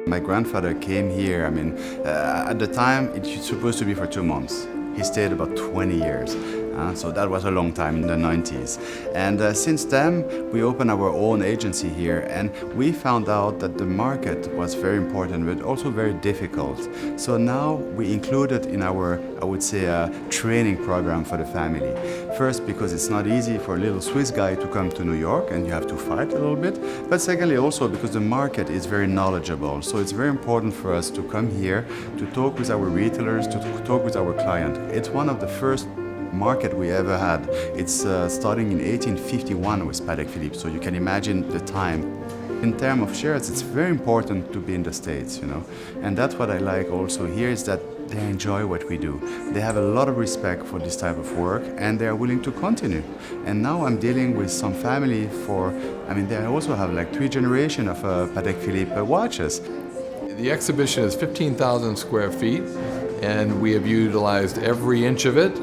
My grandfather came here, at the time it was supposed to be for 2 months. He stayed about 20 years, so that was a long time in the 90s. And since then, we opened our own agency here, and we found out that the market was very important, but also very difficult. So now we included in our, I would say, training program for the family. First, because it's not easy for a little Swiss guy to come to New York, and you have to fight a little bit. But secondly, also because the market is very knowledgeable. So it's very important for us to come here, to talk with our retailers, to talk with our client. It's one of the first market we ever had. It's starting in 1851 with Patek Philippe, so you can imagine the time. In terms of shares, it's very important to be in the States, and that's what I like also here is that they enjoy what we do. They have a lot of respect for this type of work and they are willing to continue. And now I'm dealing with some family they also have like 3 generations of Patek Philippe watches. The exhibition is 15,000 square feet, and we have utilized every inch of it.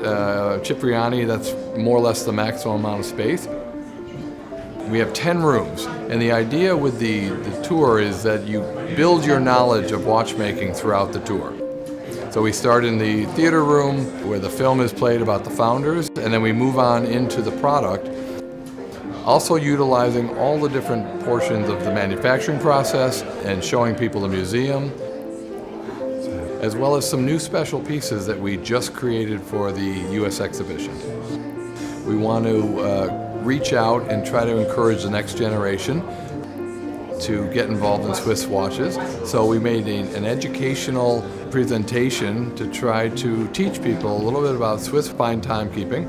Cipriani, that's more or less the maximum amount of space. We have 10 rooms, and the idea with the tour is that you build your knowledge of watchmaking throughout the tour. So we start in the theater room where the film is played about the founders, and then we move on into the product, also utilizing all the different portions of the manufacturing process and showing people the museum, as well as some new special pieces that we just created for the U.S. exhibition. We want to reach out and try to encourage the next generation to get involved in Swiss watches. So we made an educational presentation to try to teach people a little bit about Swiss fine timekeeping,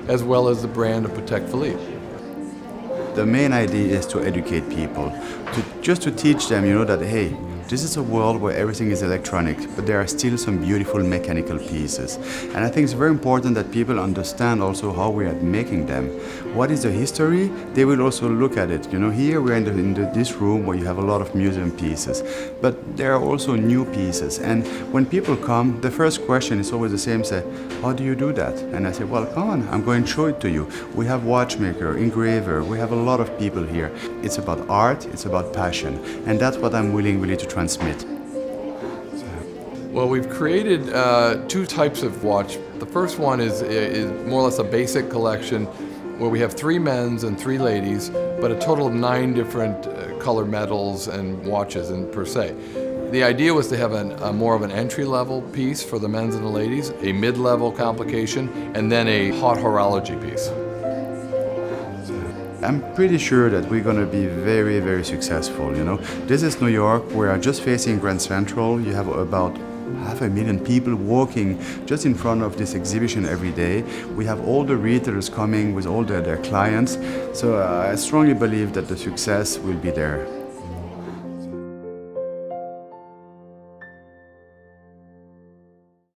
as well as the brand of Patek Philippe. The main idea is to educate people, just to teach them, that, hey, this is a world where everything is electronic, but there are still some beautiful mechanical pieces. And I think it's very important that people understand also how we are making them. What is the history? They will also look at it. Here we're in this room where you have a lot of museum pieces, but there are also new pieces. And when people come, the first question is always the same, say, how do you do that? And I say, well, come on, I'm going to show it to you. We have watchmaker, engraver, we have a lot of people here. It's about art, it's about passion, and that's what I'm willing really to transmit. Well, we've created 2 types of watch. The first one is more or less a basic collection where we have 3 men's and 3 ladies, but a total of 9 different color metals and watches per se. The idea was to have more of an entry-level piece for the men's and the ladies, a mid-level complication, and then a hot horology piece. I'm pretty sure that we're going to be very, very successful. This is New York. We are just facing Grand Central. You have about 500,000 people walking just in front of this exhibition every day. We have all the retailers coming with all their clients. So I strongly believe that the success will be there.